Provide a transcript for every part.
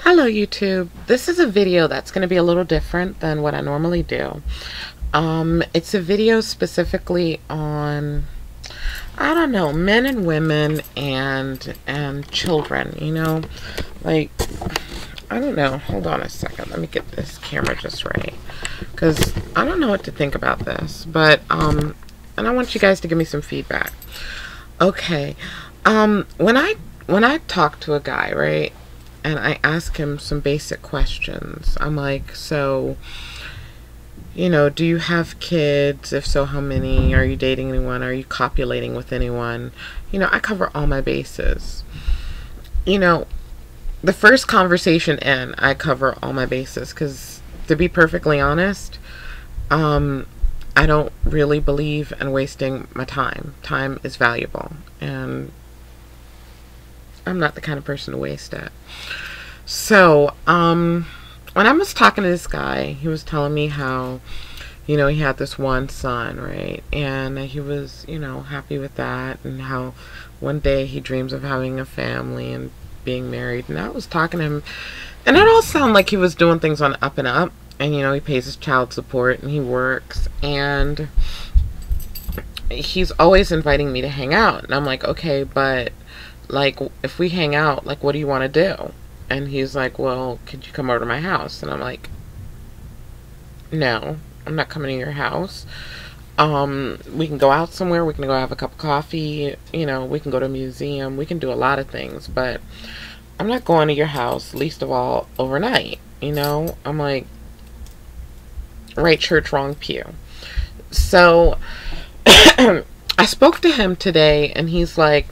Hello YouTube. This is a video that's going to be a little different than what I normally do. It's a video specifically on, I don't know, men and women and children, you know, like, I don't know. Hold on a second. Let me get this camera just right, because I don't know what to think about this, but and I want you guys to give me some feedback. Okay. When I talk to a guy, right, and I ask him some basic questions, I'm like, so, you know, do you have kids? If so, how many? Are you dating anyone? Are you copulating with anyone? You know, I cover all my bases. You know, the first conversation in, I cover all my bases, because to be perfectly honest, I don't really believe in wasting my time. Time is valuable, and I'm not the kind of person to waste it. So, when I was talking to this guy, he was telling me how, you know, he had this one son, right? And he was, you know, happy with that, and how one day he dreams of having a family and being married. And I was talking to him, and it all sounded like he was doing things on the up and up. And, you know, he pays his child support and he works, and he's always inviting me to hang out. And I'm like, okay, but like, if we hang out, like, what do you want to do? And he's like, well, could you come over to my house? And I'm like, no, I'm not coming to your house. We can go out somewhere. We can go have a cup of coffee. You know, we can go to a museum. We can do a lot of things, but I'm not going to your house, least of all overnight. You know, I'm like, right church, wrong pew. So I spoke to him today, and he's like,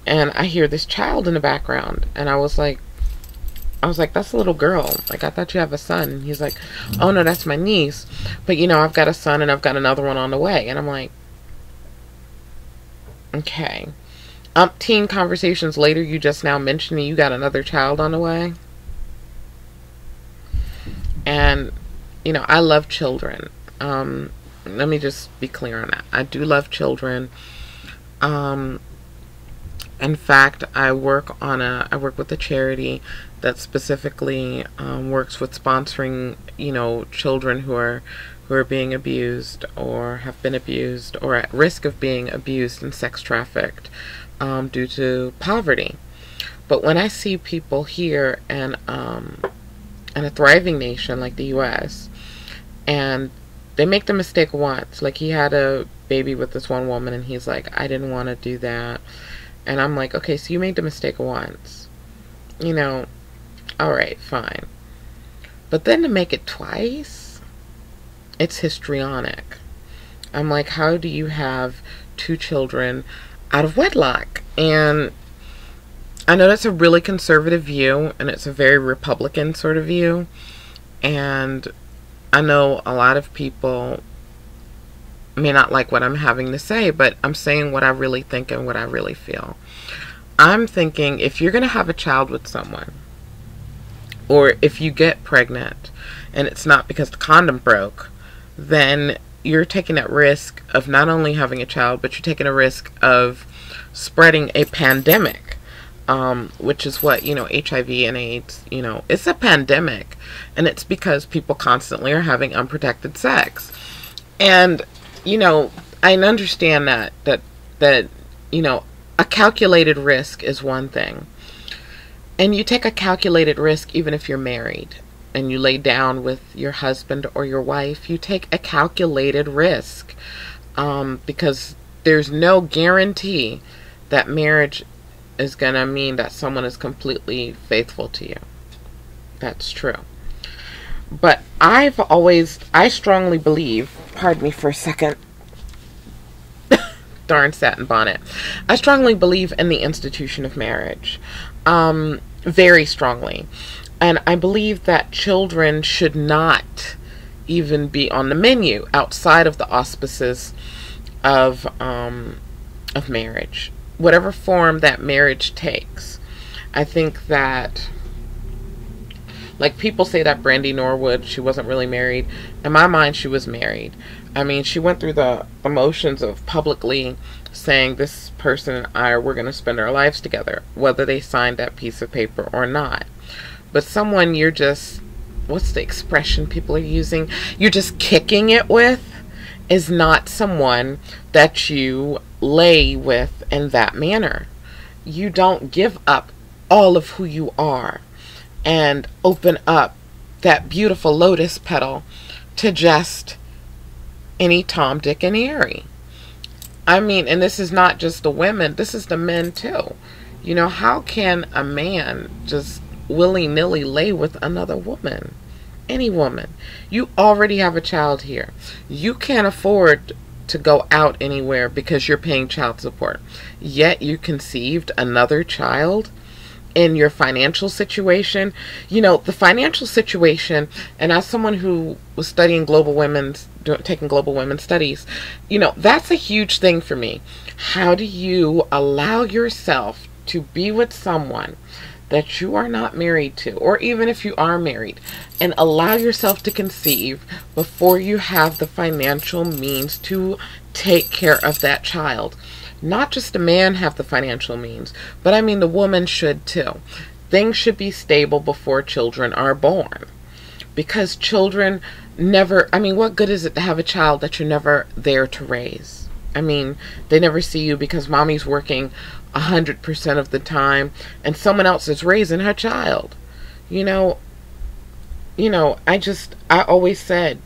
and I hear this child in the background, and I was like, that's a little girl. Like, I thought you have a son. And he's like, oh no, that's my niece. But, you know, I've got a son and I've got another one on the way. And I'm like, okay. Umpteen conversations later, you just now mentioned you got another child on the way. And, you know, I love children. Let me just be clear on that. I do love children. In fact, I work with a charity that specifically works with sponsoring, you know, children who are being abused or have been abused or at risk of being abused and sex trafficked due to poverty. But when I see people here in a thriving nation like the U.S., and they make the mistake once, like he had a baby with this one woman, and he's like, I didn't want to do that. And I'm like, okay, so you made the mistake once. You know, alright, fine. But then to make it twice, it's histrionic. I'm like, how do you have 2 children out of wedlock? And I know that's a really conservative view, and it's a very Republican sort of view. And I know a lot of people may not like what I'm having to say, but I'm saying what I really think and what I really feel. I'm thinking, if you're going to have a child with someone, or if you get pregnant and it's not because the condom broke, then you're taking that risk of not only having a child, but you're taking a risk of spreading a pandemic, which is what, you know, HIV and AIDS, you know, it's a pandemic, and it's because people constantly are having unprotected sex. And you know, I understand that, you know, a calculated risk is one thing. And you take a calculated risk even if you're married and you lay down with your husband or your wife. You take a calculated risk because there's no guarantee that marriage is going to mean that someone is completely faithful to you. That's true. But I strongly believe, pardon me for a second, darn satin bonnet. I strongly believe in the institution of marriage, very strongly. And I believe that children should not even be on the menu outside of the auspices of marriage, whatever form that marriage takes. I think that, like, people say that Brandy Norwood, she wasn't really married. In my mind, she was married. I mean, she went through the emotions of publicly saying, this person and I, we're going to spend our lives together, whether they signed that piece of paper or not. But someone you're just, what's the expression people are using? You're just kicking it with is not someone that you lay with in that manner. You don't give up all of who you are and open up that beautiful lotus petal to just any Tom, Dick, and Harry. I mean, and this is not just the women, this is the men too. You know, how can a man just willy-nilly lay with another woman? Any woman. You already have a child here. You can't afford to go out anywhere because you're paying child support. Yet you conceived another child in your financial situation. You know, the financial situation, and as someone who was studying taking global women's studies, you know, that's a huge thing for me. How do you allow yourself to be with someone that you are not married to, or even if you are married, and allow yourself to conceive before you have the financial means to take care of that child? Not just the man have the financial means, but I mean the woman should too. Things should be stable before children are born. Because children never, I mean, what good is it to have a child that you're never there to raise? I mean, they never see you because mommy's working 100% of the time and someone else is raising her child. You know, I always said,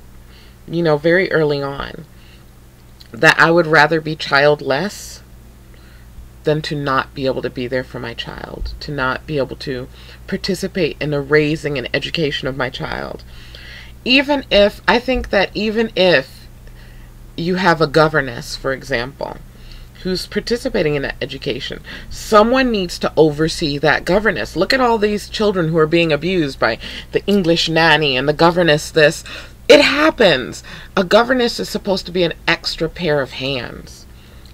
you know, very early on, that I would rather be childless than to not be able to be there for my child, to not be able to participate in the raising and education of my child. I think that even if you have a governess, for example, who's participating in that education, someone needs to oversee that governess. Look at all these children who are being abused by the English nanny and the governess this. It happens. A governess is supposed to be an extra pair of hands,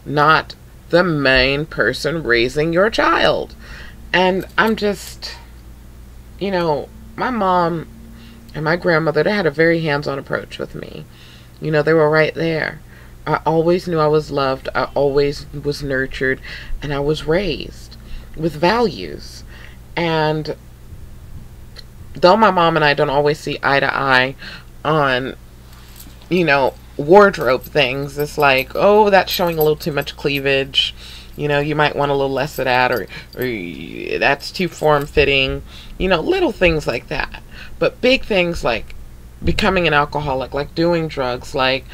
not the main person raising your child. And I'm just, you know, my mom and my grandmother, they had a very hands-on approach with me. You know, they were right there. I always knew I was loved. I always was nurtured, and I was raised with values. And though my mom and I don't always see eye to eye on, you know, wardrobe things, it's like, oh, that's showing a little too much cleavage. You know, you might want a little less of that, or that's too form-fitting. You know, little things like that. But big things like becoming an alcoholic, like doing drugs, like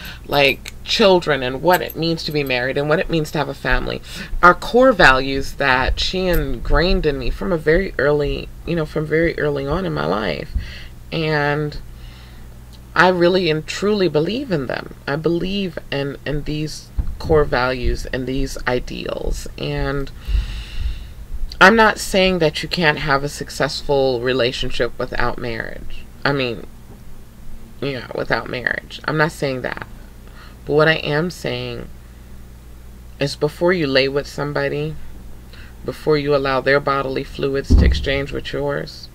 children, and what it means to be married and what it means to have a family, are core values that she ingrained in me from a very early, from very early on in my life. And I really and truly believe in them. I believe in these core values and these ideals. And I'm not saying that you can't have a successful relationship without marriage. I mean, without marriage. I'm not saying that. But what I am saying is, before you lay with somebody, before you allow their bodily fluids to exchange with yours,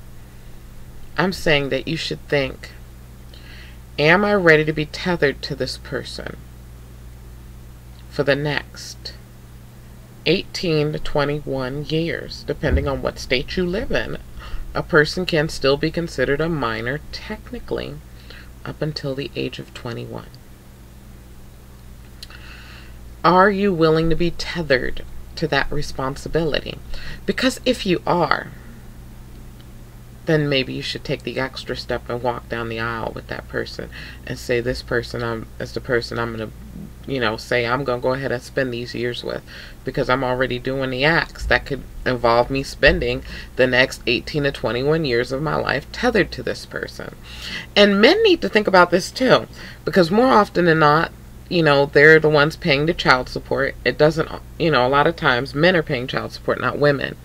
I'm saying that you should think, am I ready to be tethered to this person for the next 18 to 21 years, depending on what state you live in? A person can still be considered a minor technically up until the age of 21. Are you willing to be tethered to that responsibility? Because if you are, then maybe you should take the extra step and walk down the aisle with that person and say, this person is the person I'm going to, say I'm going to go ahead and spend these years with, because I'm already doing the acts that could involve me spending the next 18 to 21 years of my life tethered to this person. And men need to think about this too, because more often than not, they're the ones paying the child support. It doesn't, a lot of times men are paying child support, not women.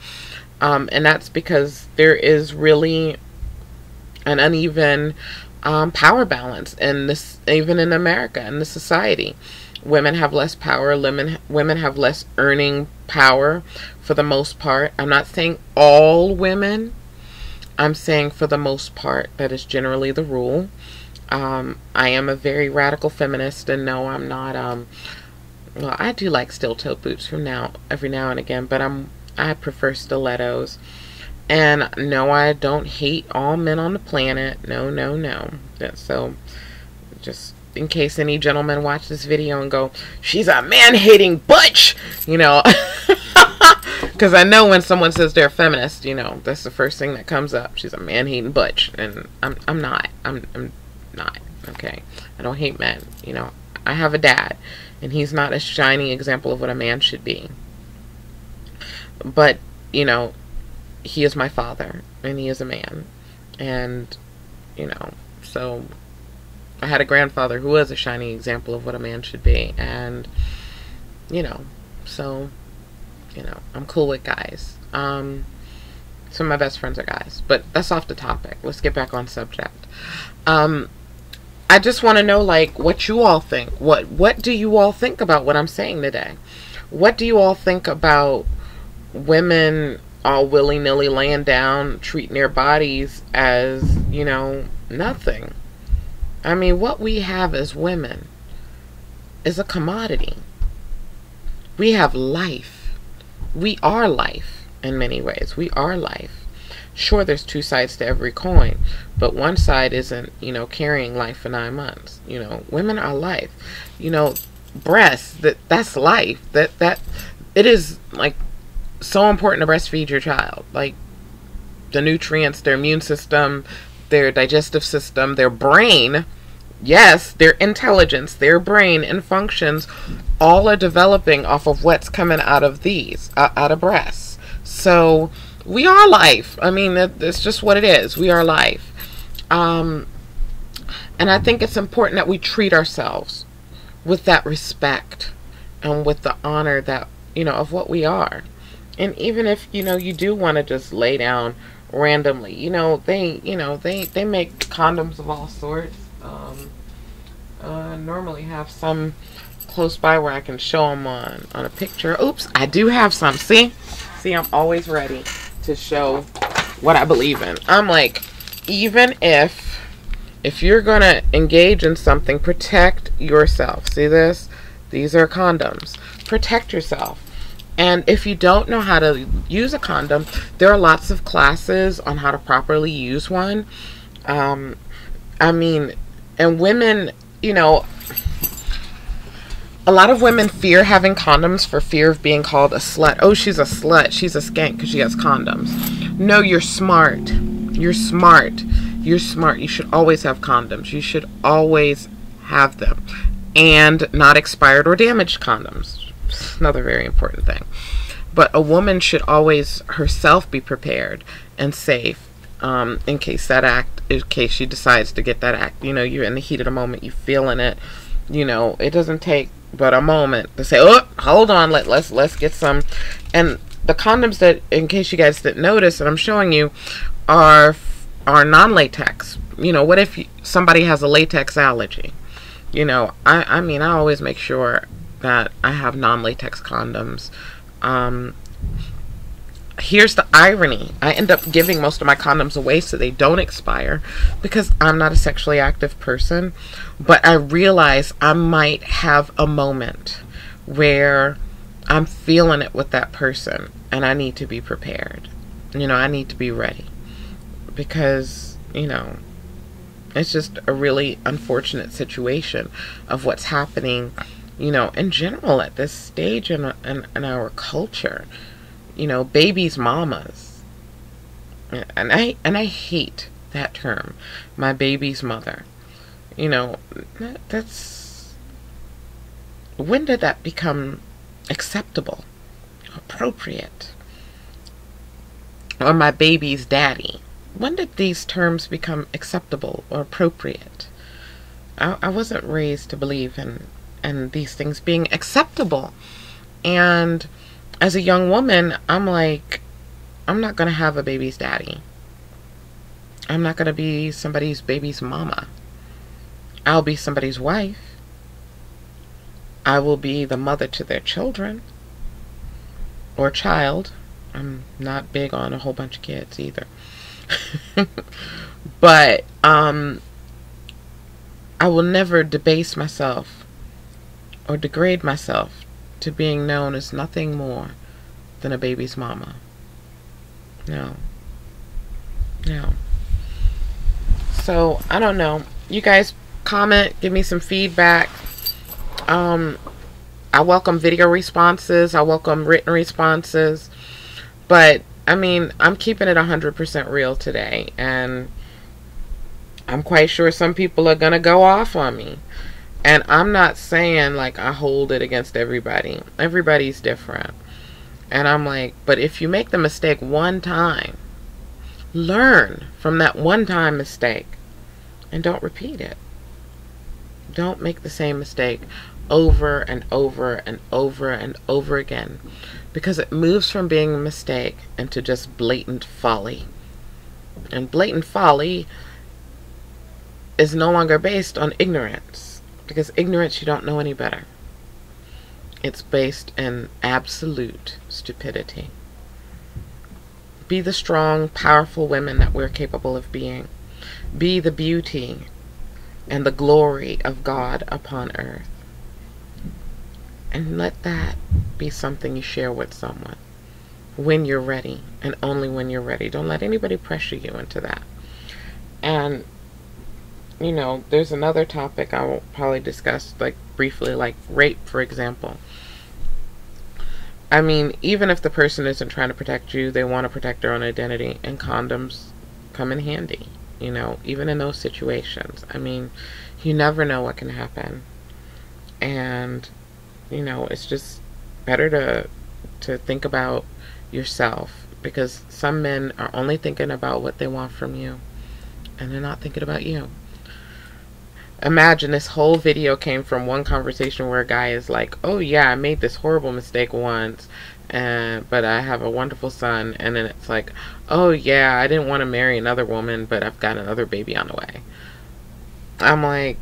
And that's because there is really an uneven power balance in this, even in America, in the society. Women have less power. Women have less earning power for the most part. I'm not saying all women. I'm saying for the most part, that is generally the rule. I am a very radical feminist, and no, I'm not. Well, I do like steel-toe boots every now and again, but I prefer stilettos. And no, I don't hate all men on the planet. No, no, no. So, just in case any gentlemen watch this video and go, she's a man-hating butch, you know. Because I know when someone says they're a feminist, you know, that's the first thing that comes up. She's a man-hating butch. And I'm not. I'm not. Okay? I don't hate men. You know, I have a dad. And he's not a shining example of what a man should be. But, you know, he is my father, and he is a man. And, you know, so I had a grandfather who was a shining example of what a man should be. And, you know, so, you know, I'm cool with guys. Some of my best friends are guys. But that's off the topic. Let's get back on subject. I just want to know, like, what you all think. What do you all think about what I'm saying today? What do you all think about women all willy-nilly laying down, treating their bodies as, you know, nothing? I mean, what we have as women is a commodity. We have life. We are life in many ways. We are life. Sure, there's two sides to every coin, but one side isn't, you know, carrying life for 9 months. You know, women are life. You know, breasts, that's life. That it is, like, so important to breastfeed your child. Like, the nutrients, their immune system, their digestive system, their brain, yes, their intelligence, their brain and functions, all are developing off of what's coming out of these, out of breasts. So we are life. I mean, it's just what it is. We are life. And I think it's important that we treat ourselves with that respect and with the honor that, you know, of what we are. And even if, you know, you do want to just lay down randomly, you know, they make condoms of all sorts. Normally have some close by where I can show them on a picture. Oops, I do have some. See, I'm always ready to show what I believe in. I'm like, even if you're gonna engage in something, protect yourself. See this? These are condoms. Protect yourself. And if you don't know how to use a condom, there are lots of classes on how to properly use one. I mean, and women, you know, a lot of women fear having condoms for fear of being called a slut. Oh, she's a slut. She's a skank because she has condoms. No, you're smart. You're smart. You're smart. You should always have condoms. You should always have them. And not expired or damaged condoms. Another very important thing. But a woman should always herself be prepared and safe in case she decides to get that act. You know, you're in the heat of the moment, you're feeling it. You know, it doesn't take but a moment to say, oh, hold on, let's get some. And the condoms that, in case you guys didn't notice, that I'm showing you are non-latex. You know, what if somebody has a latex allergy? You know, I mean, I always make sure that I have non-latex condoms. Here's the irony. I end up giving most of my condoms away so they don't expire because I'm not a sexually active person. But I realize I might have a moment where I'm feeling it with that person and I need to be prepared. You know, I need to be ready because, you know, it's just a really unfortunate situation of what's happening, you know, in general at this stage in our culture. You know, babies' mamas. And I hate that term. My baby's mother. You know, that's... When did that become acceptable? Appropriate? Or my baby's daddy? When did these terms become acceptable or appropriate? I wasn't raised to believe in these things being acceptable. And as a young woman, I'm like, I'm not going to have a baby's daddy. I'm not going to be somebody's baby's mama. I'll be somebody's wife. I will be the mother to their children. Or child. I'm not big on a whole bunch of kids either. But I will never debase myself or degrade myself to being known as nothing more than a baby's mama. No. Yeah. So, I don't know. You guys comment, give me some feedback. I welcome video responses. I welcome written responses. But, I mean, I'm keeping it 100% real today. And I'm quite sure some people are going to go off on me. And I'm not saying, like, I hold it against everybody. Everybody's different. And I'm like, but if you make the mistake one time, learn from that one-time mistake and don't repeat it. Don't make the same mistake over and over and over and over again, because it moves from being a mistake into just blatant folly. And blatant folly is no longer based on ignorance, because ignorance, you don't know any better. It's based in absolute stupidity. Be the strong, powerful women that we're capable of being. Be the beauty and the glory of God upon earth. And let that be something you share with someone when you're ready, and only when you're ready. Don't let anybody pressure you into that. And, you know, there's another topic I will probably discuss, like, briefly, like rape, for example. I mean, even if the person isn't trying to protect you, they want to protect their own identity, and condoms come in handy, you know, even in those situations. I mean, you never know what can happen. And, you know, it's just better to think about yourself, because some men are only thinking about what they want from you, and they're not thinking about you. Imagine this whole video came from one conversation where a guy is like, oh yeah, I made this horrible mistake once, but I have a wonderful son. And then it's like, oh yeah, I didn't want to marry another woman, but I've got another baby on the way. I'm like,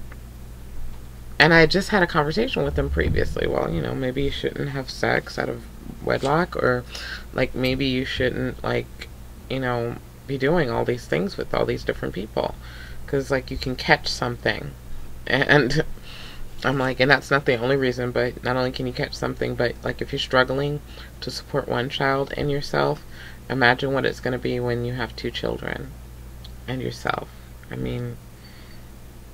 and I just had a conversation with him previously. Well, you know, maybe you shouldn't have sex out of wedlock, or like maybe you shouldn't, like, you know, be doing all these things with all these different people, because like you can catch something. And I'm like, and that's not the only reason, but not only can you catch something, but like if you're struggling to support one child and yourself, imagine what it's going to be when you have 2 children and yourself. I mean,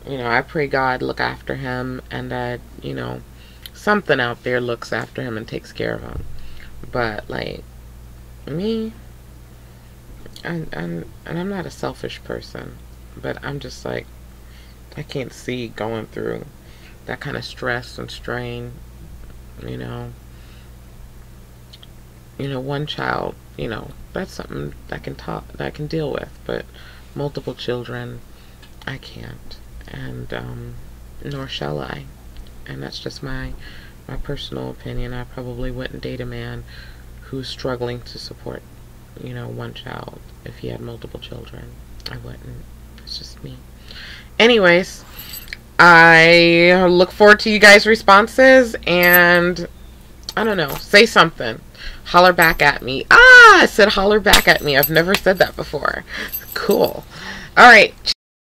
you know, I pray God look after him, and that, you know, something out there looks after him and takes care of him. But like me, and I'm not a selfish person, but I'm just like, I can't see going through that kind of stress and strain, you know. You know, one child, you know, that's something that I can deal with, but multiple children, I can't, and nor shall I. And that's just my personal opinion. I probably wouldn't date a man who's struggling to support, you know, one child if he had multiple children. I wouldn't. It's just me. Anyways, I look forward to you guys' responses, and I don't know, say something. Holler back at me. I said holler back at me. I've never said that before. Cool. All right.